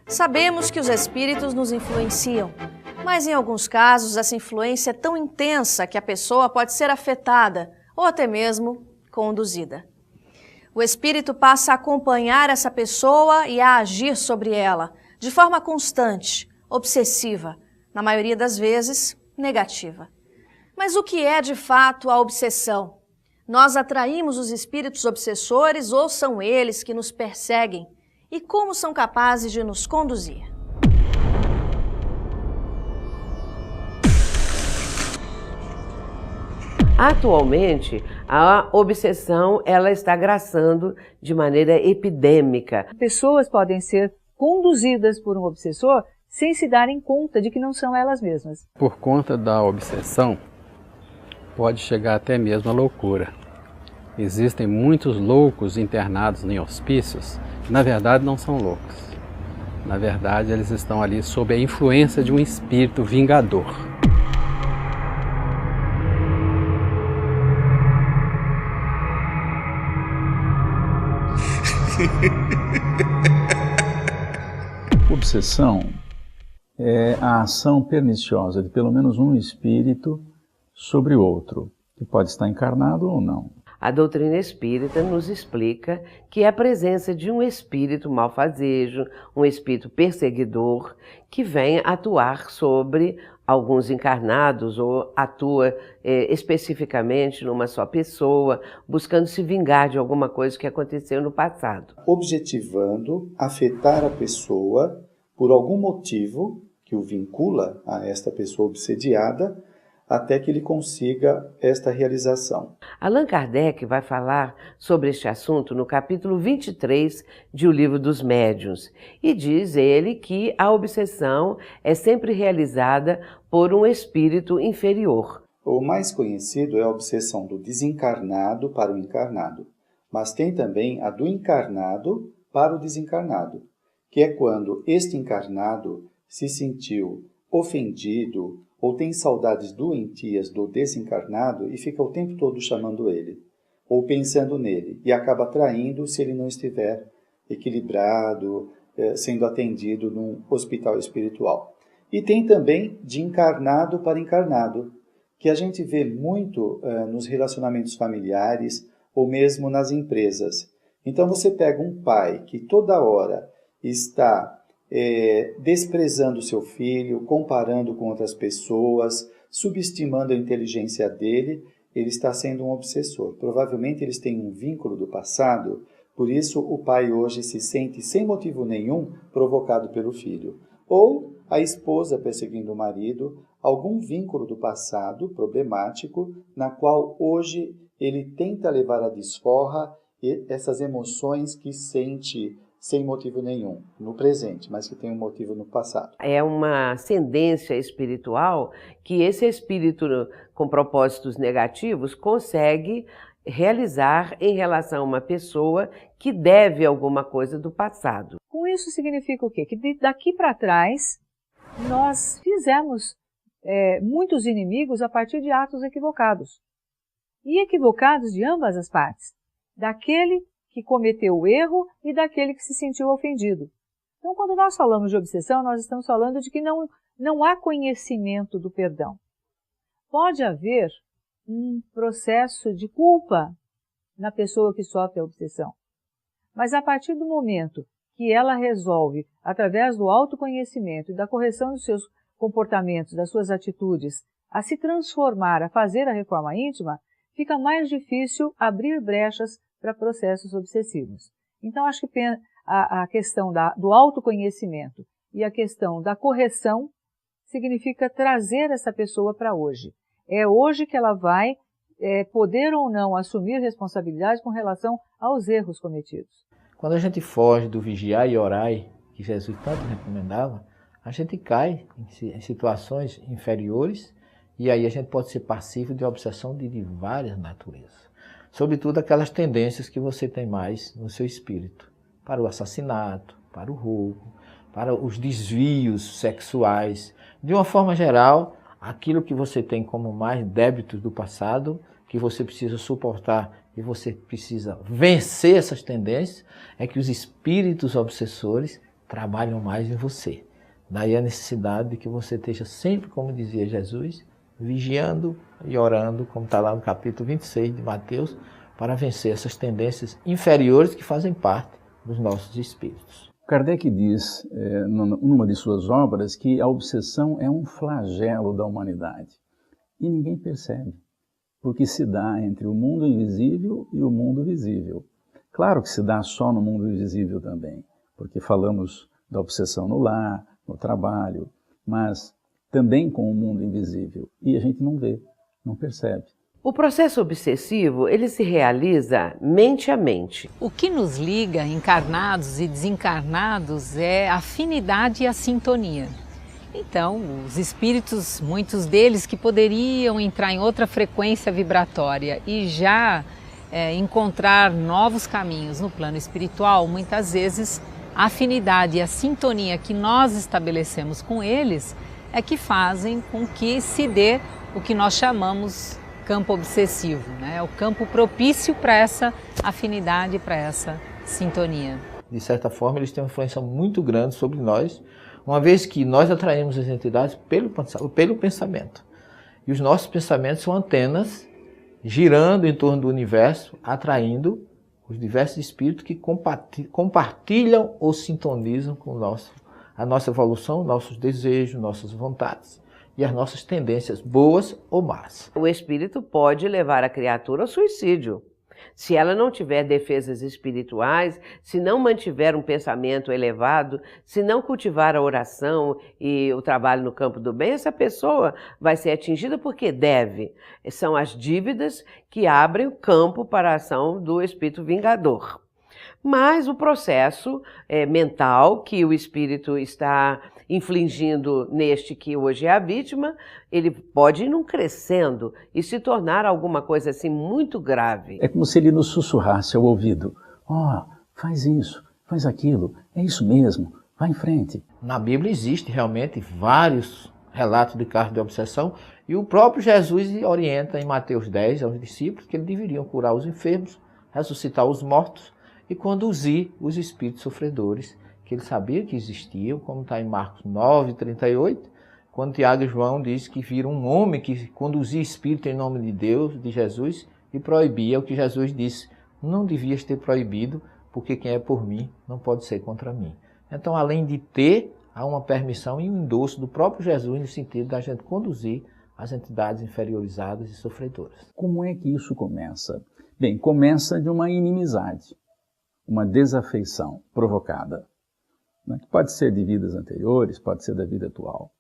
Sabemos que os espíritos nos influenciam, mas em alguns casos essa influência é tão intensa que a pessoa pode ser afetada ou até mesmo conduzida. O espírito passa a acompanhar essa pessoa e a agir sobre ela de forma constante, obsessiva, na maioria das vezes negativa. Mas o que é de fato a obsessão? Nós atraímos os espíritos obsessores ou são eles que nos perseguem? E como são capazes de nos conduzir? Atualmente, a obsessão ela está graçando de maneira epidêmica. Pessoas podem ser conduzidas por um obsessor sem se darem conta de que não são elas mesmas. Por conta da obsessão, pode chegar até mesmo à loucura. Existem muitos loucos internados em hospícios que, na verdade, não são loucos. Na verdade, eles estão ali sob a influência de um espírito vingador. Obsessão é a ação perniciosa de pelo menos um espírito sobre outro, que pode estar encarnado ou não. A doutrina espírita nos explica que é a presença de um espírito malfazejo, um espírito perseguidor, que vem atuar sobre alguns encarnados ou atua especificamente numa só pessoa, buscando se vingar de alguma coisa que aconteceu no passado. Objetivando afetar a pessoa por algum motivo que o vincula a esta pessoa obsediada, até que ele consiga esta realização. Allan Kardec vai falar sobre este assunto no capítulo 23 de O Livro dos Médiuns, e diz ele que a obsessão é sempre realizada por um espírito inferior. O mais conhecido é a obsessão do desencarnado para o encarnado, mas tem também a do encarnado para o desencarnado, que é quando este encarnado se sentiu ofendido ou tem saudades doentias do desencarnado e fica o tempo todo chamando ele, ou pensando nele, e acaba traindo se ele não estiver equilibrado, sendo atendido num hospital espiritual. E tem também de encarnado para encarnado, que a gente vê muito nos relacionamentos familiares ou mesmo nas empresas. Então você pega um pai que toda hora está desprezando seu filho, comparando com outras pessoas, subestimando a inteligência dele, ele está sendo um obsessor. Provavelmente eles têm um vínculo do passado, por isso o pai hoje se sente sem motivo nenhum provocado pelo filho. Ou a esposa perseguindo o marido, algum vínculo do passado problemático, na qual hoje ele tenta levar à desforra essas emoções que sente sem motivo nenhum no presente, mas que tem um motivo no passado. É uma ascendência espiritual que esse espírito com propósitos negativos consegue realizar em relação a uma pessoa que deve alguma coisa do passado. Com isso significa o quê? Que daqui para trás nós fizemos muitos inimigos a partir de atos equivocados. E equivocados de ambas as partes. Daquele que cometeu o erro e daquele que se sentiu ofendido. Então, quando nós falamos de obsessão, nós estamos falando de que não há conhecimento do perdão. Pode haver um processo de culpa na pessoa que sofre a obsessão. Mas a partir do momento que ela resolve, através do autoconhecimento e da correção dos seus comportamentos, das suas atitudes, a se transformar, a fazer a reforma íntima, fica mais difícil abrir brechas para processos obsessivos. Então, acho que a questão do autoconhecimento e a questão da correção significa trazer essa pessoa para hoje. É hoje que ela vai poder ou não assumir responsabilidade com relação aos erros cometidos. Quando a gente foge do vigiar e orai, que Jesus tanto recomendava, a gente cai em situações inferiores e aí a gente pode ser passivo de obsessão de várias naturezas. Sobretudo aquelas tendências que você tem mais no seu espírito, para o assassinato, para o roubo, para os desvios sexuais. De uma forma geral, aquilo que você tem como mais débitos do passado que você precisa suportar e você precisa vencer essas tendências, é que os espíritos obsessores trabalham mais em você. Daí a necessidade de que você esteja sempre, como dizia Jesus, vigiando e orando, como está lá no capítulo 26 de Mateus, para vencer essas tendências inferiores que fazem parte dos nossos espíritos. Kardec diz, numa de suas obras, que a obsessão é um flagelo da humanidade. E ninguém percebe, porque se dá entre o mundo invisível e o mundo visível. Claro que se dá só no mundo invisível também, porque falamos da obsessão no lar, no trabalho, mas também com o mundo invisível. E a gente não vê, não percebe. O processo obsessivo, ele se realiza mente a mente. O que nos liga, encarnados e desencarnados, é a afinidade e a sintonia. Então, os espíritos, muitos deles que poderiam entrar em outra frequência vibratória e já encontrar novos caminhos no plano espiritual, muitas vezes a afinidade e a sintonia que nós estabelecemos com eles é que fazem com que se dê o que nós chamamos campo obsessivo, né? É o campo propício para essa afinidade, para essa sintonia. De certa forma, eles têm uma influência muito grande sobre nós, uma vez que nós atraímos as entidades pelo pensamento. E os nossos pensamentos são antenas girando em torno do universo, atraindo os diversos espíritos que compartilham ou sintonizam com a nossa evolução, nossos desejos, nossas vontades e as nossas tendências boas ou más. O espírito pode levar a criatura ao suicídio. Se ela não tiver defesas espirituais, se não mantiver um pensamento elevado, se não cultivar a oração e o trabalho no campo do bem, essa pessoa vai ser atingida porque deve. São as dívidas que abrem o campo para a ação do espírito vingador. Mas o processo mental que o espírito está infligindo neste que hoje é a vítima, ele pode ir crescendo e se tornar alguma coisa assim muito grave. É como se ele nos sussurrasse ao ouvido: faz isso, faz aquilo, é isso mesmo, vai em frente. Na Bíblia existe realmente vários relatos de casos de obsessão e o próprio Jesus orienta em Mateus 10 aos discípulos que eles deveriam curar os enfermos, ressuscitar os mortos e conduzir os espíritos sofredores, que ele sabia que existiam, como está em Marcos 9:38, quando Tiago e João diz que viram um homem que conduzia espírito em nome de Deus, de Jesus, e proibia o que Jesus disse: não devias ter proibido, porque quem é por mim não pode ser contra mim. Então, além de ter, há uma permissão e um endosso do próprio Jesus no sentido da gente conduzir as entidades inferiorizadas e sofredoras. Como é que isso começa? Bem, começa de uma inimizade, uma desafeição provocada, que pode ser de vidas anteriores, pode ser da vida atual.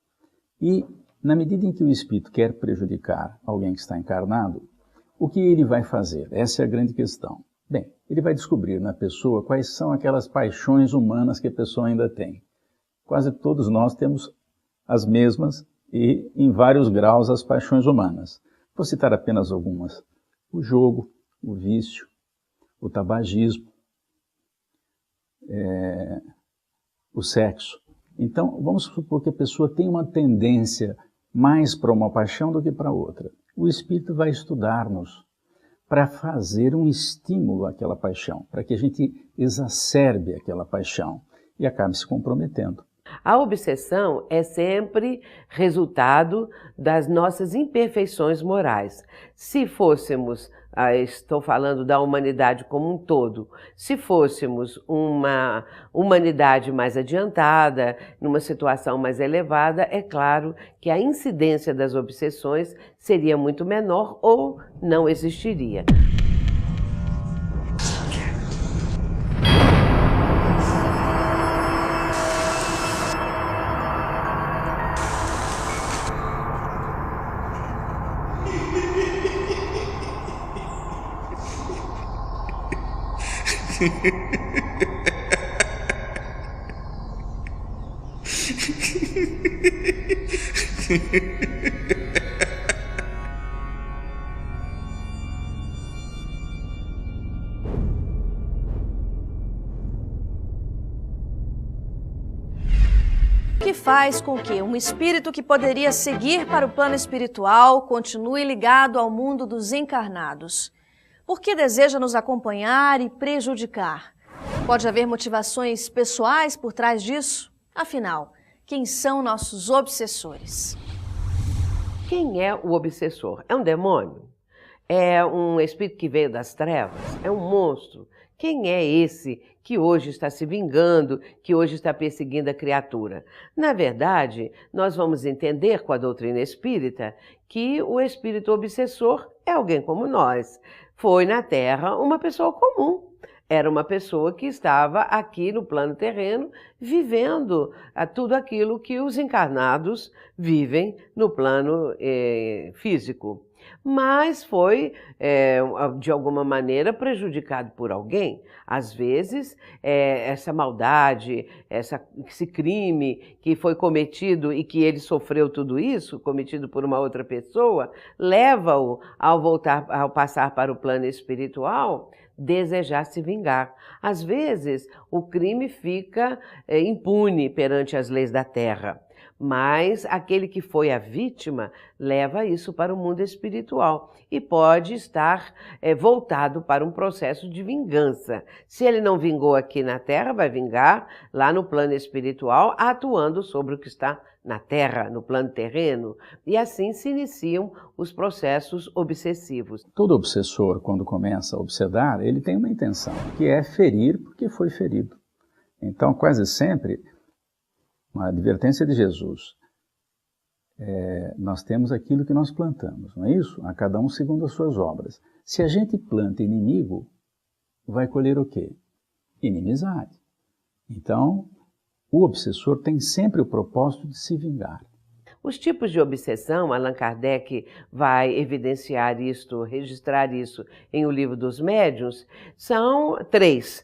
E, na medida em que o espírito quer prejudicar alguém que está encarnado, o que ele vai fazer? Essa é a grande questão. Bem, ele vai descobrir na pessoa quais são aquelas paixões humanas que a pessoa ainda tem. Quase todos nós temos as mesmas e, em vários graus, as paixões humanas. Vou citar apenas algumas: o jogo, o vício, o tabagismo, o sexo. Então, vamos supor que a pessoa tem uma tendência mais para uma paixão do que para outra. O espírito vai estudar-nos para fazer um estímulo àquela paixão, para que a gente exacerbe aquela paixão e acabe se comprometendo. A obsessão é sempre resultado das nossas imperfeições morais. Se fôssemos, estou falando da humanidade como um todo, se fôssemos uma humanidade mais adiantada, numa situação mais elevada, é claro que a incidência das obsessões seria muito menor ou não existiria. que faz com que um espírito que poderia seguir para o plano espiritual continue ligado ao mundo dos encarnados? Por que deseja nos acompanhar e prejudicar? Pode haver motivações pessoais por trás disso? Afinal, quem são nossos obsessores? Quem é o obsessor? É um demônio? É um espírito que veio das trevas? É um monstro? Quem é esse que hoje está se vingando, que hoje está perseguindo a criatura? Na verdade, nós vamos entender com a doutrina espírita que o espírito obsessor é alguém como nós. Foi na Terra uma pessoa comum. Era uma pessoa que estava aqui no plano terreno vivendo tudo aquilo que os encarnados vivem no plano físico. Mas foi, de alguma maneira, prejudicado por alguém. Às vezes, essa maldade, esse crime que foi cometido e que ele sofreu tudo isso, cometido por uma outra pessoa, leva-o, ao passar para o plano espiritual, desejar se vingar. Às vezes, o crime fica impune perante as leis da terra, mas aquele que foi a vítima leva isso para o mundo espiritual e pode estar voltado para um processo de vingança. Se ele não vingou aqui na terra, vai vingar lá no plano espiritual, atuando sobre o que está na terra, no plano terreno, e assim se iniciam os processos obsessivos. Todo obsessor, quando começa a obsedar, ele tem uma intenção, que é ferir porque foi ferido. Então, quase sempre, uma advertência de Jesus, nós temos aquilo que nós plantamos, não é isso? A cada um segundo as suas obras. Se a gente planta inimigo, vai colher o quê? Inimizade. Então, o obsessor tem sempre o propósito de se vingar. Os tipos de obsessão, Allan Kardec vai evidenciar isto, registrar isso em O Livro dos Médiuns, são 3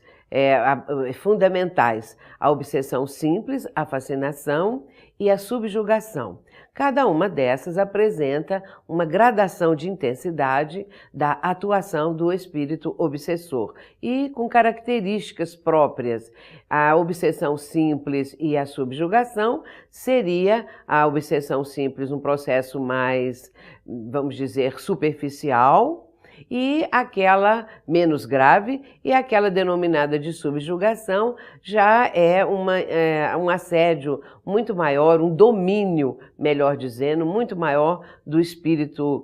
fundamentais: a obsessão simples, a fascinação e a subjugação. Cada uma dessas apresenta uma gradação de intensidade da atuação do espírito obsessor e com características próprias. A obsessão simples e a subjugação seria a obsessão simples um processo mais, vamos dizer, superficial, e aquela menos grave, e aquela denominada de subjugação já é um assédio muito maior, um domínio, melhor dizendo, muito maior do espírito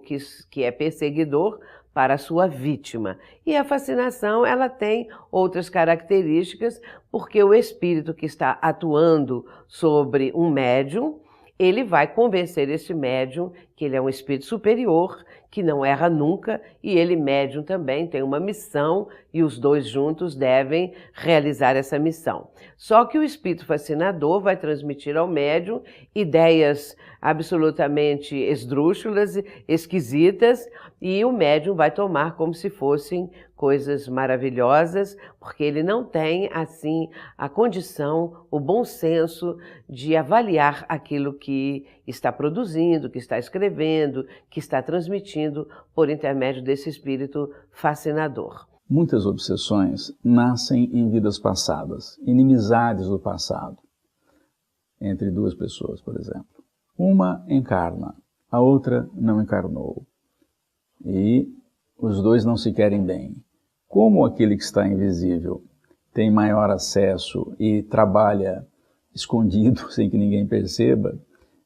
que é perseguidor para a sua vítima. E a fascinação, ela tem outras características, porque o espírito que está atuando sobre um médium, ele vai convencer esse médium que ele é um espírito superior, que não erra nunca, e ele, médium, também tem uma missão, e os dois juntos devem realizar essa missão. Só que o espírito fascinador vai transmitir ao médium ideias absolutamente esdrúxulas, esquisitas, e o médium vai tomar como se fossem coisas maravilhosas, porque ele não tem, assim, a condição, o bom senso de avaliar aquilo que está produzindo, que está escrevendo, que está transmitindo por intermédio desse espírito fascinador. Muitas obsessões nascem em vidas passadas, inimizades do passado, entre duas pessoas, por exemplo. Uma encarna, a outra não encarnou, e os dois não se querem bem. Como aquele que está invisível tem maior acesso e trabalha escondido, sem que ninguém perceba,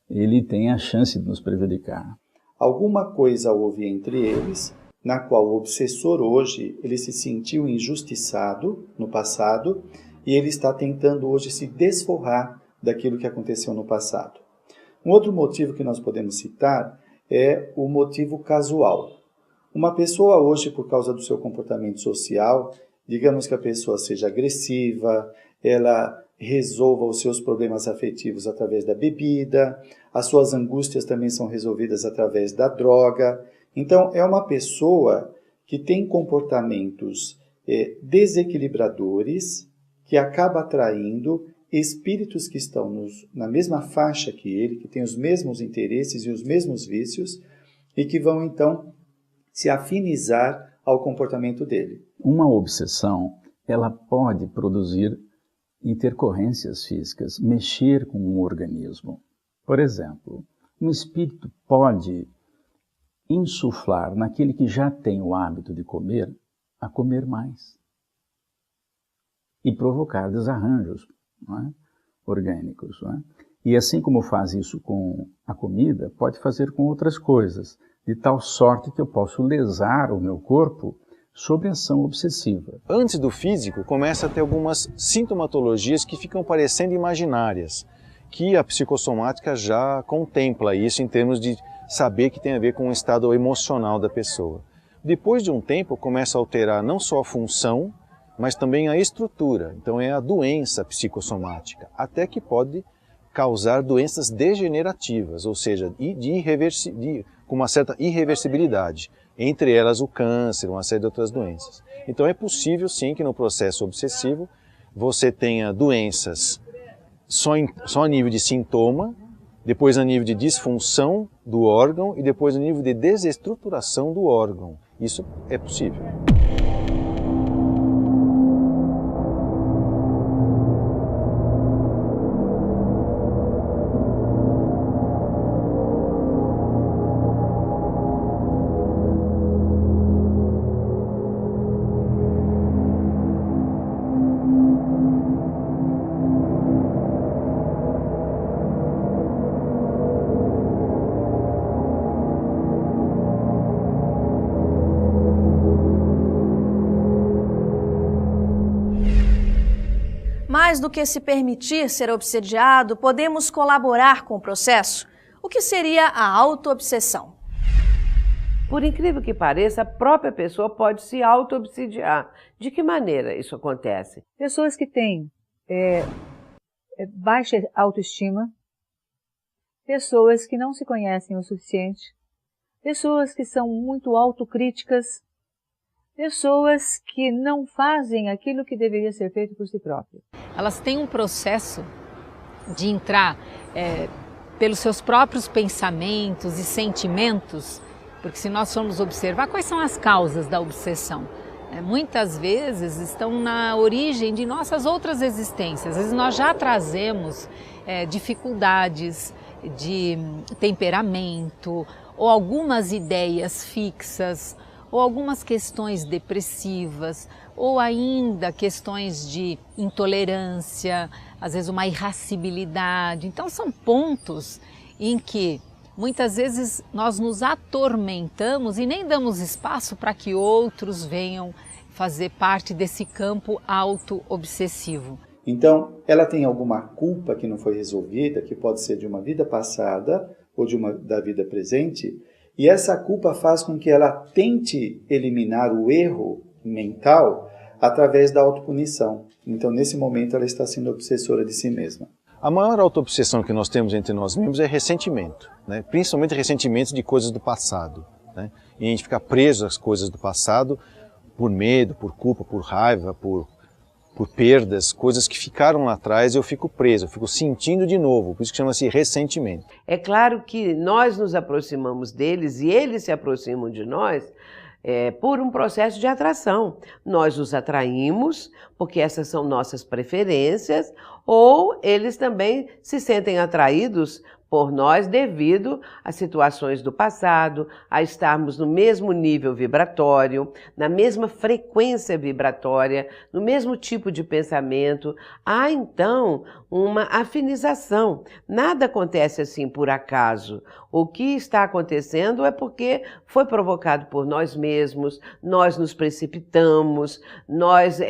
ele tem a chance de nos prejudicar. Alguma coisa houve entre eles, na qual o obsessor hoje ele se sentiu injustiçado no passado e ele está tentando hoje se desforrar daquilo que aconteceu no passado. Um outro motivo que nós podemos citar é o motivo casual. Uma pessoa hoje, por causa do seu comportamento social, digamos que a pessoa seja agressiva, ela resolva os seus problemas afetivos através da bebida, as suas angústias também são resolvidas através da droga. Então, é uma pessoa que tem comportamentos desequilibradores, que acaba atraindo espíritos que estão na mesma faixa que ele, que têm os mesmos interesses e os mesmos vícios, e que vão, então, se afinizar ao comportamento dele. Uma obsessão, ela pode produzir intercorrências físicas, mexer com um organismo. Por exemplo, um espírito pode insuflar naquele que já tem o hábito de comer, a comer mais. E provocar desarranjos, não é? Orgânicos. Não é? E assim como faz isso com a comida, pode fazer com outras coisas, de tal sorte que eu posso lesar o meu corpo sob ação obsessiva. Antes do físico, começa a ter algumas sintomatologias que ficam parecendo imaginárias, que a psicossomática já contempla isso em termos de saber que tem a ver com o estado emocional da pessoa. Depois de um tempo, começa a alterar não só a função, mas também a estrutura. Então é a doença psicossomática, até que pode causar doenças degenerativas, ou seja, com uma certa irreversibilidade, entre elas o câncer, uma série de outras doenças. Então é possível sim que no processo obsessivo você tenha doenças só a nível de sintoma, depois a nível de disfunção do órgão e depois a nível de desestruturação do órgão. Isso é possível. Mais do que se permitir ser obsediado, podemos colaborar com o processo. O que seria a auto-obsessão? Por incrível que pareça, a própria pessoa pode se auto-obsidiar. De que maneira isso acontece? Pessoas que têm baixa autoestima, pessoas que não se conhecem o suficiente, pessoas que são muito autocríticas, pessoas que não fazem aquilo que deveria ser feito por si próprias. Elas têm um processo de entrar pelos seus próprios pensamentos e sentimentos, porque se nós formos observar quais são as causas da obsessão, muitas vezes estão na origem de nossas outras existências. Às vezes nós já trazemos dificuldades de temperamento, ou algumas ideias fixas, ou algumas questões depressivas, ou ainda questões de intolerância, às vezes uma irascibilidade. Então são pontos em que muitas vezes nós nos atormentamos e nem damos espaço para que outros venham fazer parte desse campo auto-obsessivo. Então, ela tem alguma culpa que não foi resolvida, que pode ser de uma vida passada ou da vida presente, e essa culpa faz com que ela tente eliminar o erro mental através da autopunição. Então, nesse momento, ela está sendo obsessora de si mesma. A maior autoobsessão que nós temos entre nós mesmos é ressentimento, né? Principalmente ressentimento de coisas do passado, né? E a gente fica preso às coisas do passado por medo, por culpa, por raiva, por perdas, coisas que ficaram lá atrás, eu fico preso, eu fico sentindo de novo, por isso que chama-se ressentimento. É claro que nós nos aproximamos deles e eles se aproximam de nós por um processo de atração. Nós os atraímos porque essas são nossas preferências, ou eles também se sentem atraídos por nós devido a situações do passado, a estarmos no mesmo nível vibratório, na mesma frequência vibratória, no mesmo tipo de pensamento. Há então uma afinização. Nada acontece assim por acaso. O que está acontecendo é porque foi provocado por nós mesmos, nós nos precipitamos, nós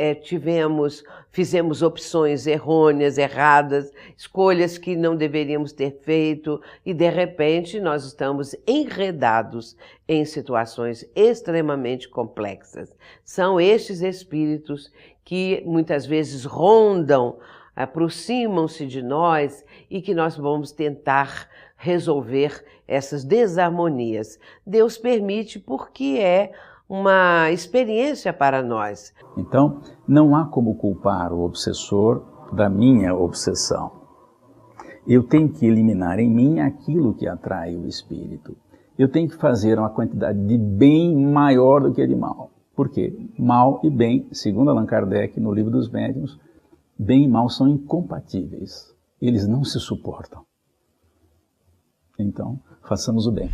fizemos opções errôneas, erradas, escolhas que não deveríamos ter feito e de repente nós estamos enredados em situações extremamente complexas. São estes espíritos que muitas vezes rondam, aproximam-se de nós e que nós vamos tentar resolver essas desarmonias. Deus permite porque é uma experiência para nós. Então, não há como culpar o obsessor da minha obsessão. Eu tenho que eliminar em mim aquilo que atrai o espírito. Eu tenho que fazer uma quantidade de bem maior do que de mal. Por quê? Mal e bem, segundo Allan Kardec, no Livro dos Médiuns, Bem e mal são incompatíveis. Eles não se suportam. Então, façamos o bem.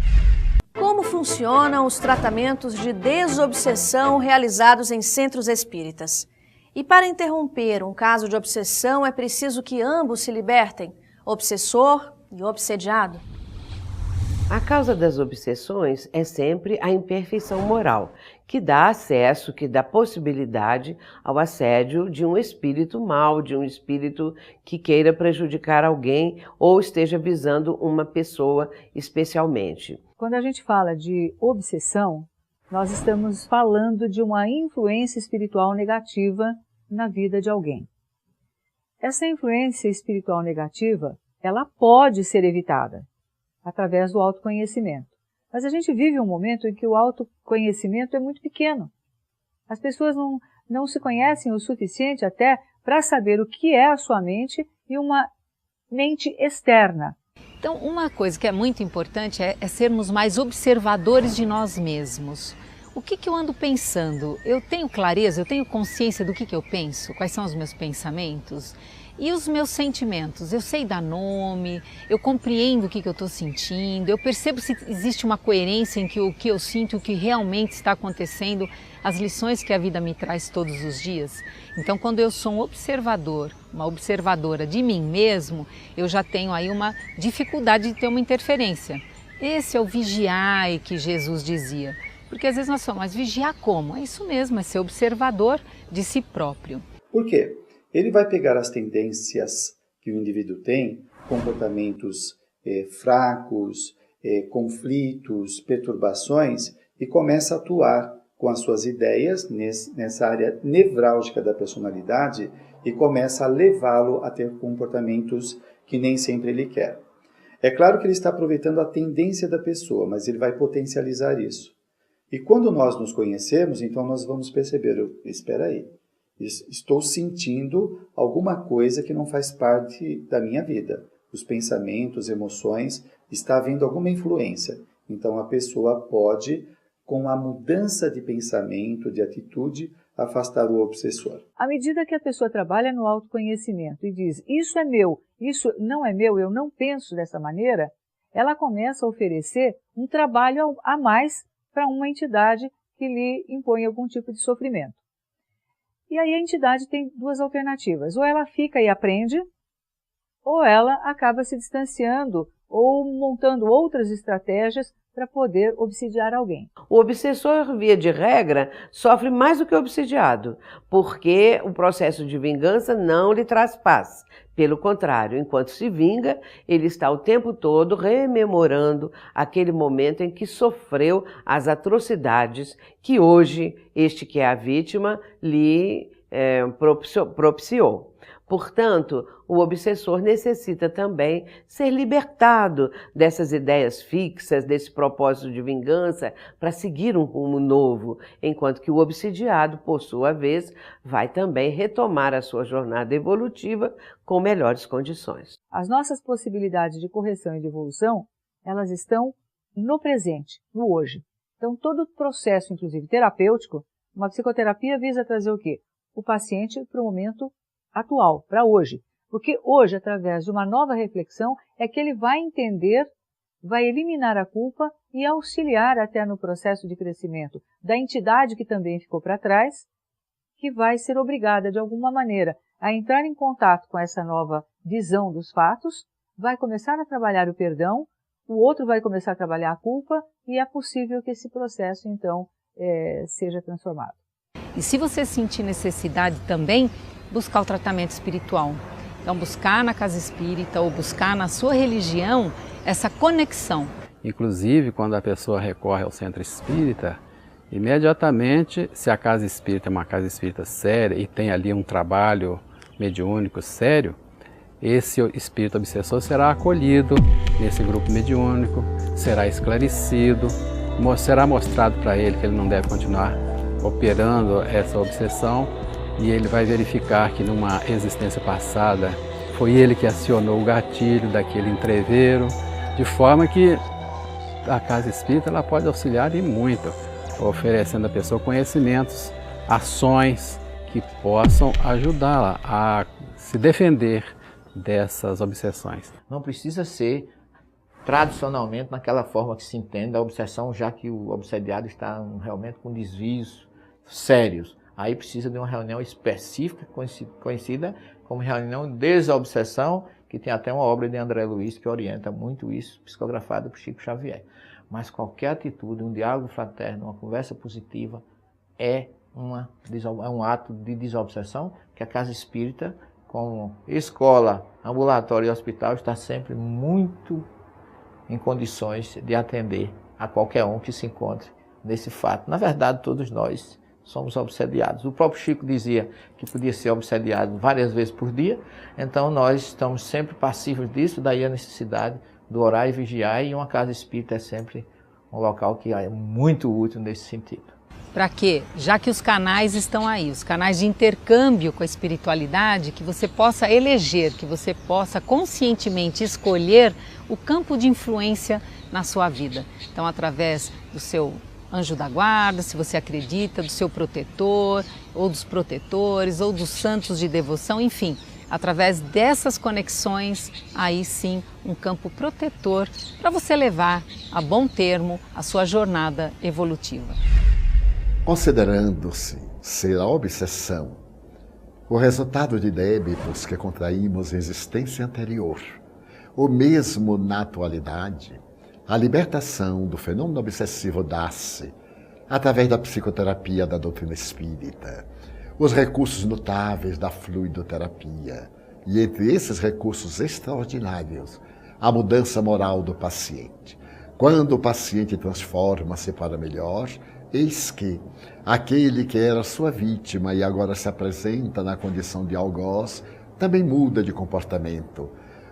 Como funcionam os tratamentos de desobsessão realizados em centros espíritas? E para interromper um caso de obsessão é preciso que ambos se libertem, obsessor e obsediado. A causa das obsessões é sempre a imperfeição moral, que dá acesso, que dá possibilidade ao assédio de um espírito mau, de um espírito que queira prejudicar alguém ou esteja visando uma pessoa especialmente. Quando a gente fala de obsessão, nós estamos falando de uma influência espiritual negativa na vida de alguém. Essa influência espiritual negativa, ela pode ser evitada através do autoconhecimento. Mas a gente vive um momento em que o autoconhecimento é muito pequeno. As pessoas não se conhecem o suficiente até para saber o que é a sua mente e uma mente externa. Então, uma coisa que é muito importante é sermos mais observadores de nós mesmos. O que eu ando pensando? Eu tenho clareza, eu tenho consciência do que eu penso? Quais são os meus pensamentos? E os meus sentimentos? Eu sei dar nome, eu compreendo o que eu estou sentindo, eu percebo se existe uma coerência em que o que eu sinto e o que realmente está acontecendo, as lições que a vida me traz todos os dias. Então, quando eu sou um observador, uma observadora de mim mesmo, eu já tenho aí uma dificuldade de ter uma interferência. Esse é o vigiai que Jesus dizia. Porque às vezes nós falamos, mas vigiar como? É isso mesmo, é ser observador de si próprio. Por quê? Ele vai pegar as tendências que o indivíduo tem, comportamentos fracos, conflitos, perturbações, e começa a atuar com as suas ideias nessa área nevrálgica da personalidade e começa a levá-lo a ter comportamentos que nem sempre ele quer. É claro que ele está aproveitando a tendência da pessoa, mas ele vai potencializar isso. E quando nós nos conhecemos, então nós vamos perceber, espera aí, estou sentindo alguma coisa que não faz parte da minha vida. Os pensamentos, emoções, está havendo alguma influência. Então a pessoa pode, com a mudança de pensamento, de atitude, afastar o obsessor. À medida que a pessoa trabalha no autoconhecimento e diz, isso é meu, isso não é meu, eu não penso dessa maneira, ela começa a oferecer um trabalho a mais para uma entidade que lhe impõe algum tipo de sofrimento. E aí a entidade tem duas alternativas, ou ela fica e aprende, ou ela acaba se distanciando ou montando outras estratégias para poder obsidiar alguém. O obsessor, via de regra, sofre mais do que o obsidiado, porque o processo de vingança não lhe traz paz. Pelo contrário, enquanto se vinga, ele está o tempo todo rememorando aquele momento em que sofreu as atrocidades que hoje este que é a vítima lhe propiciou. Portanto, o obsessor necessita também ser libertado dessas ideias fixas, desse propósito de vingança, para seguir um rumo novo, enquanto que o obsidiado, por sua vez, vai também retomar a sua jornada evolutiva com melhores condições. As nossas possibilidades de correção e de evolução, elas estão no presente, no hoje. Então, todo o processo, inclusive terapêutico, uma psicoterapia visa trazer o quê? O paciente para o momento atual, para hoje. Porque hoje, através de uma nova reflexão, é que ele vai entender, vai eliminar a culpa e auxiliar até no processo de crescimento da entidade que também ficou para trás, que vai ser obrigada, de alguma maneira, a entrar em contato com essa nova visão dos fatos, vai começar a trabalhar o perdão, o outro vai começar a trabalhar a culpa e é possível que esse processo, então, seja transformado. E se você sentir necessidade também, buscar o tratamento espiritual. Então, buscar na casa espírita ou buscar na sua religião essa conexão. Inclusive, quando a pessoa recorre ao centro espírita, imediatamente, se a casa espírita é uma casa espírita séria e tem ali um trabalho mediúnico sério, esse espírito obsessor será acolhido nesse grupo mediúnico, será esclarecido, será mostrado para ele que ele não deve continuar operando essa obsessão, e ele vai verificar que numa existência passada foi ele que acionou o gatilho daquele entreveiro, de forma que a casa espírita ela pode auxiliar e muito, oferecendo à pessoa conhecimentos, ações que possam ajudá-la a se defender dessas obsessões. Não precisa ser tradicionalmente naquela forma que se entende a obsessão, já que o obsediado está realmente com desvios sérios. Aí precisa de uma reunião específica, conhecida como reunião de desobsessão, que tem até uma obra de André Luiz que orienta muito isso, psicografada por Chico Xavier. Mas qualquer atitude, um diálogo fraterno, uma conversa positiva, é um ato de desobsessão que a Casa Espírita, como escola, ambulatório e hospital, está sempre muito em condições de atender a qualquer um que se encontre nesse fato. Na verdade, todos nós somos obsediados. O próprio Chico dizia que podia ser obsediado várias vezes por dia, então nós estamos sempre passivos disso, daí a necessidade do orar e vigiar, e uma casa espírita é sempre um local que é muito útil nesse sentido. Para quê? Já que os canais estão aí, os canais de intercâmbio com a espiritualidade, que você possa eleger, que você possa conscientemente escolher o campo de influência na sua vida. Então, através do seu anjo da guarda, se você acredita, do seu protetor, ou dos protetores, ou dos santos de devoção, enfim, através dessas conexões, aí sim, um campo protetor para você levar a bom termo a sua jornada evolutiva. Considerando-se ser a obsessão o resultado de débitos que contraímos em existência anterior, ou mesmo na atualidade, a libertação do fenômeno obsessivo dá-se através da psicoterapia da doutrina espírita, os recursos notáveis da fluidoterapia, e entre esses recursos extraordinários, a mudança moral do paciente. Quando o paciente transforma-se para melhor, eis que aquele que era sua vítima e agora se apresenta na condição de algoz, também muda de comportamento,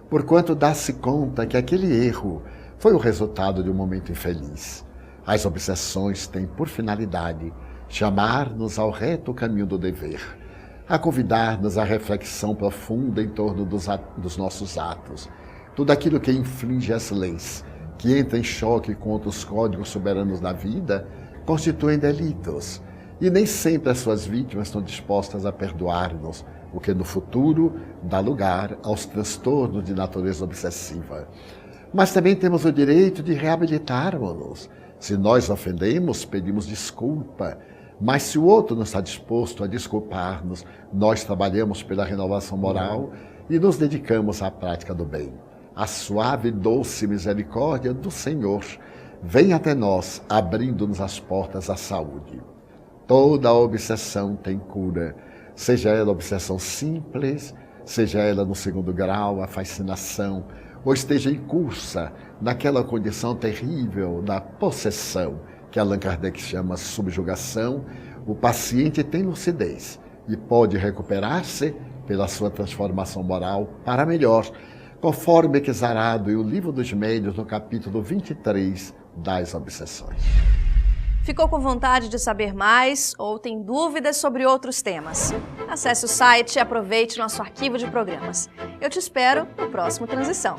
porquanto dá-se conta que aquele erro foi o resultado de um momento infeliz. As obsessões têm por finalidade chamar-nos ao reto caminho do dever, a convidar-nos à reflexão profunda em torno dos nossos atos, tudo aquilo que infringe as leis, que entra em choque contra os códigos soberanos da vida, constituem delitos, e nem sempre as suas vítimas estão dispostas a perdoar-nos, o que no futuro dá lugar aos transtornos de natureza obsessiva. Mas também temos o direito de reabilitarmos-nos. Se nós ofendemos, pedimos desculpa, mas se o outro não está disposto a desculpar-nos, nós trabalhamos pela renovação moral e nos dedicamos à prática do bem. A suave e doce misericórdia do Senhor vem até nós, abrindo-nos as portas à saúde. Toda obsessão tem cura, seja ela obsessão simples, seja ela no segundo grau, a fascinação, ou esteja em cursa naquela condição terrível da possessão, que Allan Kardec chama subjugação. O paciente tem lucidez e pode recuperar-se pela sua transformação moral para melhor, conforme Exarado e o Livro dos Médiuns, no capítulo 23 das obsessões. Ficou com vontade de saber mais ou tem dúvidas sobre outros temas? Acesse o site e aproveite nosso arquivo de programas. Eu te espero no próximo Transição.